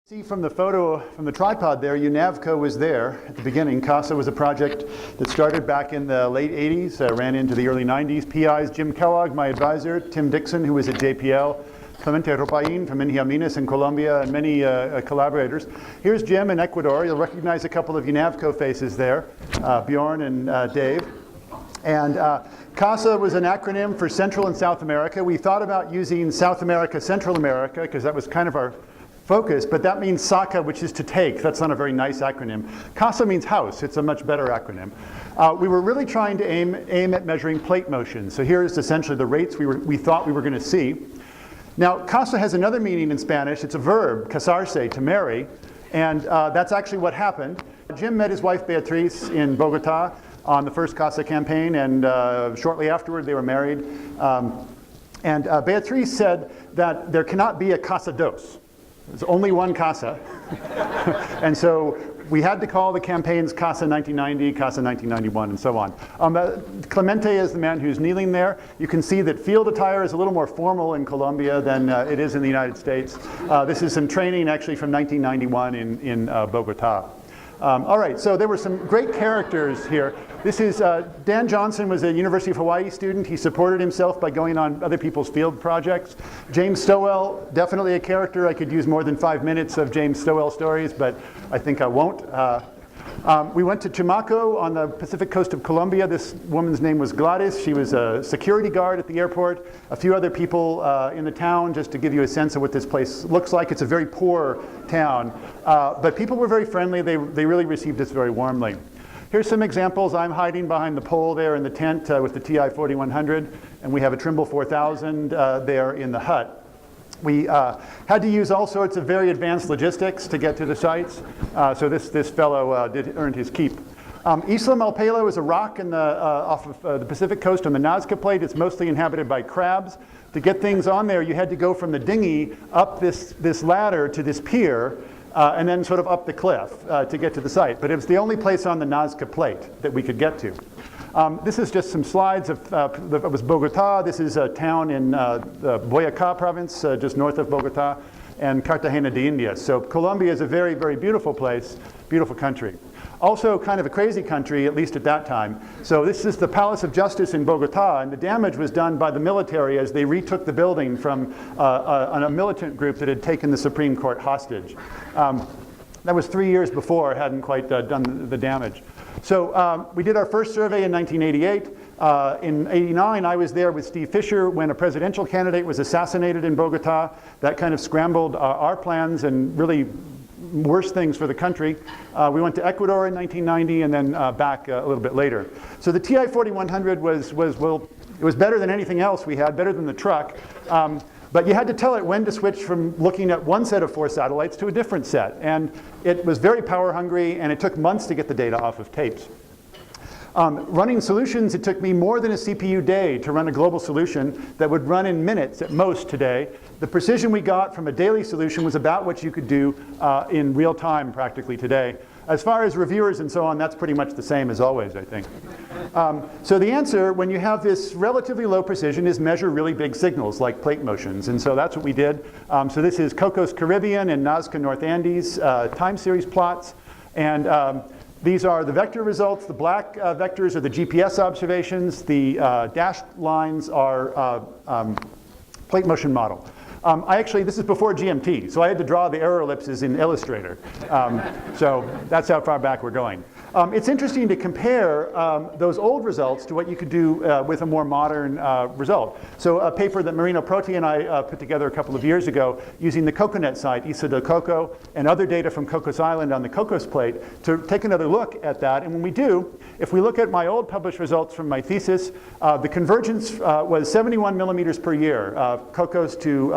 See from the photo, from the tripod there, UNAVCO was there at the beginning. CASA was a project that started back in the late 80s, ran into the early 90s. PIs, Jim Kellogg, my advisor, Tim Dixon, who was at JPL, Clemente Ropain from Inhiaminas in Colombia, and many collaborators. Here's Jim in Ecuador. You'll recognize a couple of UNAVCO faces there, Bjorn and Dave. And CASA was an acronym for Central and South America. We thought about using South America, Central America, because that was kind of our focus, but that means SACA, which is to take. That's not a very nice acronym. CASA means house. It's a much better acronym. We were really trying to aim at measuring plate motion. So here's essentially the rates we thought we were going to see. Now, CASA has another meaning in Spanish. It's a verb, casarse, to marry, and that's actually what happened. Jim met his wife Beatriz in Bogota on the first CASA campaign, and shortly afterward they were married. Beatriz said that there cannot be a Casa dos. There's only one CASA. And so we had to call the campaigns CASA 1990, CASA 1991, and so on. Clemente is the man who's kneeling there. You can see that field attire is a little more formal in Colombia than it is in the United States. This is some training actually from 1991 in Bogota. All right, so there were some great characters here. This is, Dan Johnson was a University of Hawaii student. He supported himself by going on other people's field projects. James Stowell, definitely a character. I could use more than 5 minutes of James Stowell stories, but I think I won't. We went to Chamaco on the Pacific coast of Colombia. This woman's name was Gladys. She was a security guard at the airport. A few other people in the town, just to give you a sense of what this place looks like. It's a very poor town, but people were very friendly. They really received us very warmly. Here's some examples. I'm hiding behind the pole there in the tent with the TI 4100, and we have a Trimble 4000 there in the hut. We had to use all sorts of very advanced logistics to get to the sites, so this fellow earned his keep. Isla Malpelo is a rock off of the Pacific coast on the Nazca Plate. It's mostly inhabited by crabs. To get things on there, you had to go from the dinghy up this ladder to this pier, and then sort of up the cliff to get to the site. But it was the only place on the Nazca Plate that we could get to. This is just some slides of it was Bogota. This is a town in the Boyacá province, just north of Bogota, and Cartagena de Indias. So Colombia is a very, very beautiful place, beautiful country. Also kind of a crazy country, at least at that time. So this is the Palace of Justice in Bogota, and the damage was done by the military as they retook the building from a militant group that had taken the Supreme Court hostage. That was 3 years before, it hadn't quite done the damage. So we did our first survey in 1988. In '89, I was there with Steve Fisher when a presidential candidate was assassinated in Bogota. That kind of scrambled our plans and really worse things for the country. We went to Ecuador in 1990 and then back a little bit later. So the TI 4100 it was better than anything else we had, better than the truck. But you had to tell it when to switch from looking at one set of 4 satellites to a different set. And it was very power hungry, and it took months to get the data off of tapes. Running solutions, it took me more than a CPU day to run a global solution that would run in minutes at most today. The precision we got from a daily solution was about what you could do in real time practically today. As far as reviewers and so on, that's pretty much the same as always, I think. So the answer, when you have this relatively low precision, is measure really big signals like plate motions. And so that's what we did. So this is Cocos Caribbean and Nazca North Andes time series plots. And these are the vector results. The black vectors are the GPS observations. The dashed lines are plate motion model. This is before GMT, so I had to draw the error ellipses in Illustrator. So that's how far back we're going. It's interesting to compare those old results to what you could do with a more modern result. So a paper that Marino Proti and I put together a couple of years ago using the CocoNet site, Isa del Coco, and other data from Cocos Island on the Cocos Plate to take another look at that. And when we do, if we look at my old published results from my thesis, the convergence was 71 millimeters per year, Cocos to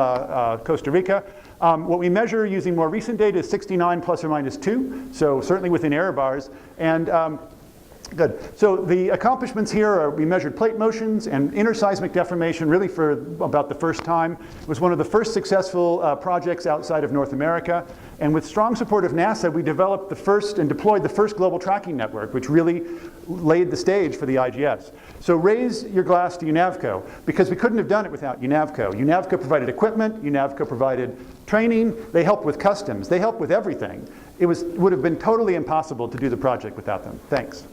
Costa Rica. What we measure using more recent data is 69 plus or minus 2, so certainly within error bars. And Good. So the accomplishments here are we measured plate motions and interseismic deformation really for about the first time. It was one of the first successful projects outside of North America. And with strong support of NASA, we developed the first and deployed the first global tracking network, which really laid the stage for the IGS. So raise your glass to UNAVCO, because we couldn't have done it without UNAVCO. UNAVCO provided equipment, UNAVCO provided training, they helped with customs, they helped with everything. It would have been totally impossible to do the project without them. Thanks.